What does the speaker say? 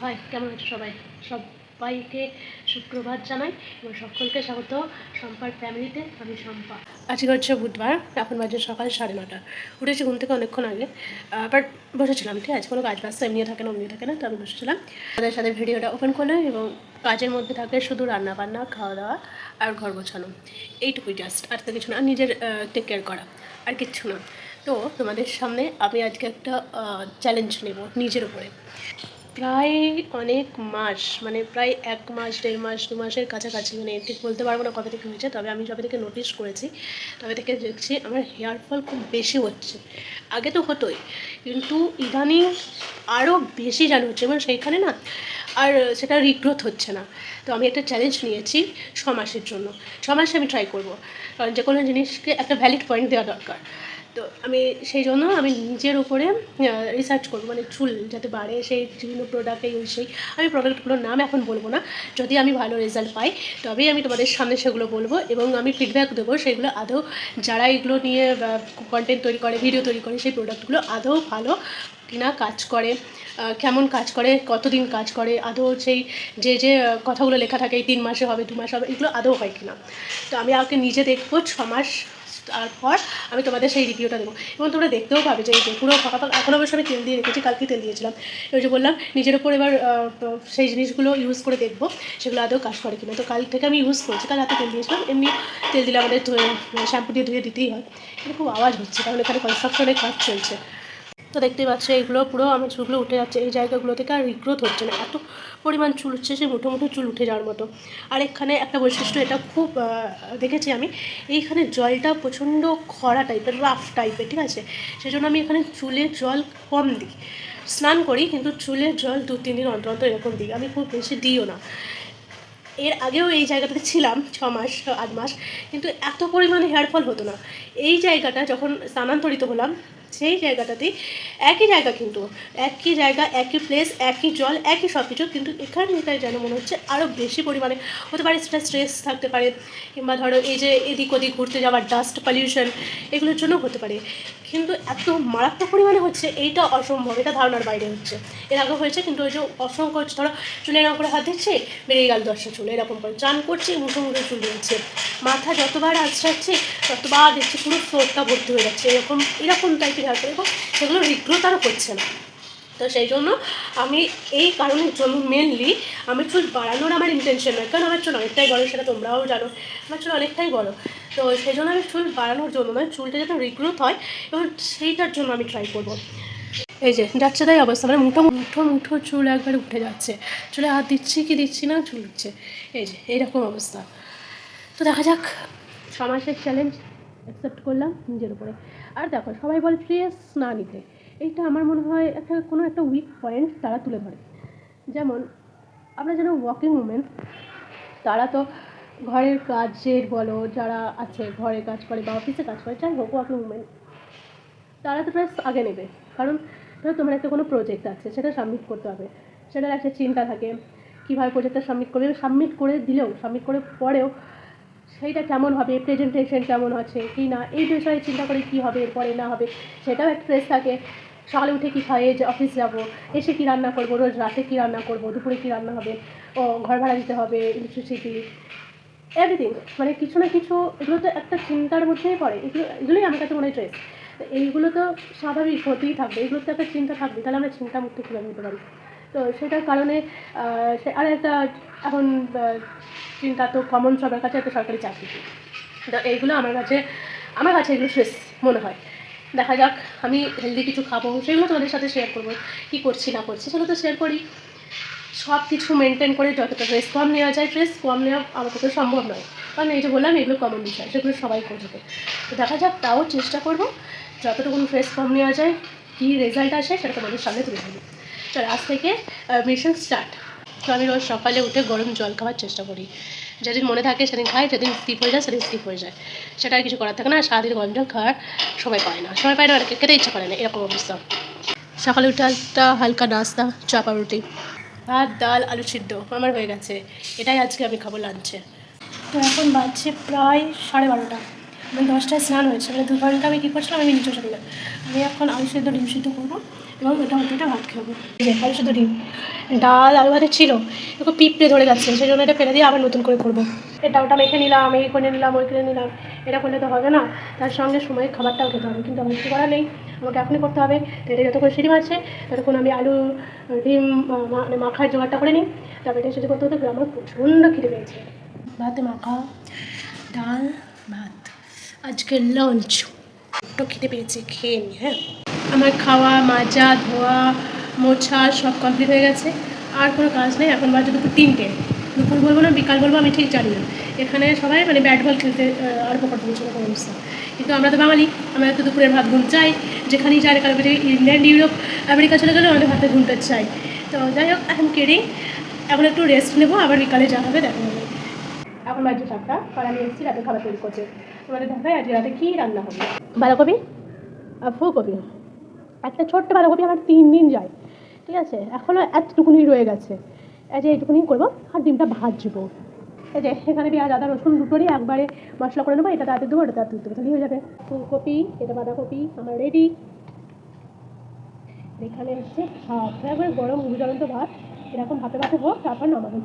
High, কেমন আছো সবাই? সবাইকে সুপ্রভাত জানাই এবং সকলকে স্বাগত শম্পার ফ্যামিলিতে। আমি শম্পা। আজকে হচ্ছে বুধবার, এখন বাজে সকাল 9:30। উঠেছি ঘুম থেকে অনেকক্ষণ আগে, বাট বসেছিলাম, ঠিক আছে, কোনো কাজ বাজ এমনি থাকে না অমনি থাকে না, তো আমি বসেছিলাম। তাদের সাথে ভিডিওটা ওপেন করলাম এবং কাজের মধ্যে থাকে শুধু রান্না বান্না, খাওয়া দাওয়া আর ঘর গোছানো, এইটুকুই জাস্ট, আর তো কিছু না। নিজের টেক কেয়ার করা, আর কিচ্ছু না। তো তোমাদের সামনে আমি আজকে একটা চ্যালেঞ্জ নেব নিজের উপরে। প্রায় অনেক মাস, মানে প্রায় 1 মাস, 1.5 মাস, 2 মাসের কাছাকাছি, মানে ঠিক বলতে পারবো না কবে থেকে হয়েছে, তবে আমি যবে থেকে নোটিস করেছি তবে থেকে দেখছি আমার হেয়ার ফল খুব বেশি হচ্ছে। আগে তো হতোই, কিন্তু ইদানিং আরও বেশি যেন হচ্ছে, এবং সেইখানে না আর সেটা রিগ্রোথ হচ্ছে না। তো আমি একটা চ্যালেঞ্জ নিয়েছি 6 মাসের জন্য। 6 মাসে আমি ট্রাই করবো, কারণ যে কোনো জিনিসকে একটা ভ্যালিড পয়েন্ট দেওয়া দরকার। তো আমি সেই জন্য আমি নিজের উপরে রিসার্চ করবো, মানে চুল যাতে বাড়ে সেই বিভিন্ন প্রোডাক্ট, এই ওই সেই। আমি প্রোডাক্টগুলোর নাম এখন বলবো না, যদি আমি ভালো রেজাল্ট পাই তবেই আমি তোমাদের সামনে সেগুলো বলবো, এবং আমি ফিডব্যাক দেবো সেগুলো আদৌ যারা এগুলো নিয়ে কন্টেন্ট তৈরি করে, ভিডিও তৈরি করে, সেই প্রোডাক্টগুলো আদৌ ভালো কিনা, কাজ করে কেমন কাজ করে, কতদিন কাজ করে, আদৌ সেই যে কথাগুলো লেখা থাকে এই 3 মাসে হবে, 2 মাসে হবে, এগুলো আদৌ হয় কিনা। তো আমি আগে নিজে দেখবো 6 মাস, তারপর আমি তোমাদের সেই রিভিউটা দেবো, এবং তোমরা দেখতেও পাবে যে এই পুরো ফাঁকা ফাঁকা। এখন অবশ্য আমি তেল দিয়ে রেখেছি, কালকে তেল দিয়েছিলাম। ওই যে বললাম নিজের ওপর এবার সেই জিনিসগুলো ইউজ করে দেখবো সেগুলো আদৌ কাজ করে কিনা। তো কাল থেকে আমি ইউজ করছি, কাল রাতে তেল দিয়েছিলাম। এমনি তেল দিলে আমাদের শ্যাম্পু দিয়ে ধুয়ে দিতেই হয়, কিন্তু খুব আওয়াজ হচ্ছে কারণ এখানে কনস্ট্রাকশনের কাজ চলছে। তো দেখতেই পাচ্ছ এইগুলো পুরো আমার চুলগুলো উঠে যাচ্ছে এই জায়গাগুলো থেকে, আর রিগ্রোথ হচ্ছে না, এত পরিমাণ চুল উঠছে সে মুঠো মুঠো চুল উঠে যাওয়ার মতো। আর এখানে একটা বৈশিষ্ট্য, এটা খুব দেখেছি আমি, এইখানে জলটা প্রচণ্ড খরা টাইপের, রাফ টাইপের, ঠিক আছে। সেই জন্য আমি এখানে চুলে জল কম দিই, স্নান করি কিন্তু চুলের জল 2-3 দিন অন্তর অন্তর এরকম দিই, আমি খুব বেশি দিইও না। এর আগেও এই জায়গাটাতে ছিলাম 6 মাস 8 মাস, কিন্তু এত পরিমাণে হেয়ার ফল হতো না। এই জায়গাটা যখন স্থানান্তরিত হলাম, সেই জায়গাটাতেই একই জায়গা, কিন্তু একই জায়গা, একই প্লেস, একই জল, একই সব কিছু, কিন্তু এখানটায় যেন মনে হচ্ছে আরও বেশি পরিমাণে হতে পারে। সেটা স্ট্রেস থাকতে পারে, কিংবা ধরো এই যে এদিক ওদিক ঘুরতে যাওয়ার ডাস্ট পলিউশন, এগুলোর জন্য হতে পারে। কিন্তু এত মারাত্মক পরিমাণে হচ্ছে এইটা অসম্ভব, এটা ধারণার বাইরে হচ্ছে। এর আগে হয়েছে, কিন্তু ওই যে অসংখ্য হচ্ছে, ধরো চুলের করে হাত দিচ্ছে, বেরিয়ে গেল 10টা চুল, এরকম করে চান করছি, মুঠো মুঠো চুল বেরোচ্ছে। মাথা যতবার আঁচড়াচ্ছি ততবার দেখছি পুরো ফ্লোরটা ভর্তি হয়ে যাচ্ছে, এরকম এরকম টাইপের হেয়ার ফল, এবং সেগুলো রিগ্রোথ আরও করছে না। তো সেই জন্য আমি এই কারণের জন্য মেনলি আমি চুল বাড়ানোর আমার ইন্টেনশন নয়, কারণ আমার চুল অনেকটাই বড়ো, সেটা তোমরাও জানো, আমার চুল অনেকটাই বড়ো। তো সেই জন্য আমি চুল বাড়ানোর জন্য নয়, চুলটা যাতে রিগ্রোথ হয় এবং সেইটার জন্য আমি ট্রাই করবো। এই যে যাচ্ছে তাই অবস্থা, মানে মুঠো মুঠো মুঠো চুল একবারে উঠে যাচ্ছে, চুলে হাত দিচ্ছি কি দিচ্ছি না, চুল উঠছে, এই যে এইরকম অবস্থা। তো দেখা যাক, 6 মাসের চ্যালেঞ্জ অ্যাকসেপ্ট করলাম নিজের উপরে। আর দেখো, সবাই বলে ট্রেস না নিতে, এইটা আমার মনে হয় একটা কোনো একটা উইক পয়েন্ট তারা তুলে ধরে। যেমন আমরা যেন ওয়ার্কিং উমেন, তারা তো ঘরের কাজের বলো, যারা আছে ঘরে কাজ করে বা অফিসে কাজ করে, যাই হোক ওয়ার্কিং উমেন, তারা তো প্রায় আগে নেবে। কারণ ধরো তোমার একটা কোনো প্রজেক্ট আছে, সেটা সাবমিট করতে হবে, সেটার একটা চিন্তা থাকে কীভাবে প্রজেক্টটা সাবমিট করবে, সাবমিট করে দিলেও, সাবমিট করে পরেও সেইটা কেমন হবে, প্রেজেন্টেশন কেমন আছে কি না, এই বিষয়ে চিন্তা করে কী হবে এরপরে না হবে, সেটাও একটা স্ট্রেস থাকে। সকালে উঠে কী খাইয়ে যে অফিস যাব, এসে কী রান্না করবো, রোজ রাতে কী রান্না করবো, দুপুরে কী রান্না হবে, ও ঘর ভাড়া দিতে হবে, ইলেকট্রিসিটি, এভরিথিং, মানে কিছু না কিছু, এগুলো তো একটা চিন্তার মধ্যেই পড়ে। এগুলোই আমার কাছে মনে হয় স্ট্রেস। তো এইগুলো তো স্বাভাবিক হতেই থাকবে, এগুলো তো একটা চিন্তা থাকবে, তাহলে আমরা চিন্তামুক্ত কীভাবে নিতে পারি। তো সেটার কারণে আর একটা এখন চিন্তা তো কমন সবার কাছে, একটা সরকারি চাকরি। তো এইগুলো আমার কাছে এগুলো স্ট্রেস মনে হয়। দেখা যাক, আমি হেলদি কিছু খাবো, সেগুলো তোমাদের সাথে শেয়ার করবো, কী করছি না করছি সেগুলো তো শেয়ার করি। সব কিছু মেনটেন করে যতটা স্ট্রেস কম নেওয়া যায়, স্ট্রেস কম নেওয়া আমার পক্ষে সম্ভব নয়, কারণ এই যে বললাম এগুলো কমন বিষয়, সেগুলো সবাই করবে। তো দেখা যাক, তাও চেষ্টা করবো যতটুকু স্ট্রেস কম নেওয়া যায়, কী রেজাল্ট আসে সেটা তোমাদের সামনে তুলে ধরবো। চলো আজ থেকে মিশন স্টার্ট। তো আমি রোজ সকালে উঠে গরম জল খাওয়ার চেষ্টা করি, যেদিন মনে থাকে সেদিন খাই, যেদিন স্কিপ হয়ে যায় সেদিন স্কিপ হয়ে যায়, সেটা আর কিছু করার থাকে না। সারাদিন গরম জল খাওয়ার সময় পায় না, আর খেতে ইচ্ছা করে না, এরকম অবস্থা। সকালে উঠে একটা হালকা নাস্তা, চাপা রুটি, ভাত, ডাল, আলু সিদ্ধ আমার হয়ে গেছে, এটাই আজকে আমি খাবো লাঞ্চে। তো এখন বাজছে প্রায় 12:30। মানে 10টায় স্নান হয়েছে, মানে 2 ঘন্টা আমি কী করছিলাম আমি নিচে জানি না। আমি এখন আলু সেদ্ধ ডিম সিদ্ধ করবো এবং এটা হতে ভাত খাবো। যে আলু সেদ্ধ ডিম, ডাল আলু ভাতের ছিল, একটু পিঁপড়ে ধরে যাচ্ছে, সেই জন্য এটা ফেলে দিয়ে আবার নতুন করে করবো। এটা ওটা মেখে নিলাম, এই করে নিলাম, ওই করে নিলাম, এটা করলে তো হবে না, তার সঙ্গে সময়ের খাবারটাও খেতে হবে, কিন্তু আমার কিছু করা নেই, আমাকে এখনই করতে হবে। তো এটা যতক্ষণ সিঁড়ি মারছে ততক্ষণ আমি আলু ডিম মানে মাখার জোগাড়টা করে নিই, তারপরে এটা সেটা করতে হতে আমার প্রচণ্ড খিদে পেয়েছে। ভাতে মাখা ডাল ভাত আজকের লাঞ্চ, একটু খিদে পেয়েছে, খেয়ে নি। হ্যাঁ, আমার খাওয়া মাজা ধোয়া মোছা সব কমপ্লিট হয়ে গেছে, আর কোনো কাজ নেই। এখন বাজে 2:03, দুপুর বলবো না বিকাল বলবো আমি ঠিক জানি না। এখানে সবাই মানে ব্যাট বল খেলতে আরম্ভ করে দিয়েছিল কোনো অবস্থা, কিন্তু আমরা তো বাঙালি, আমরা তো দুপুরের ভাত ঘুম চাই, যেখানেই যাই কারো কাছে ইংল্যান্ড ইউরোপ আমেরিকা চলে গেলে আমাদের ভাতের ঘুমটা চাই। তো যাই হোক, এখন কেড়েই এখন একটু রেস্ট নেবো, আবার বিকালে যা হবে দেখা হবে। এখন বাজে 7টা, আর আমি এসেছি রাতে খাবার তৈরি করতে। তোমাদের দেখাই আজকে রাতে কী রান্না হবে। বাঁধাকপি আর ফুলকপি, একটা ছোট্ট বাঁধাকপি আমার 3 দিন যায়, ঠিক আছে, এখনও এতটুকুনি রয়ে গেছে। এই যে এইটুকুনি করবো, আর ডিমটা ভাজবো। এই যে এখানে পেঁয়াজ আদা রসুন দুটোরই একবারে মশলা করে নেবো, এটা তাতে দেবো, এটা তাতে দেবো, তাহলেই হয়ে যাবে। ফুলকপি, এটা বাঁধাকপি আমার রেডি। এখানে হচ্ছে ভাত, একবারে গরম জ্বলন্ত ভাত, এরকম ভাতে ভাতে হোক, তারপর নামাবো।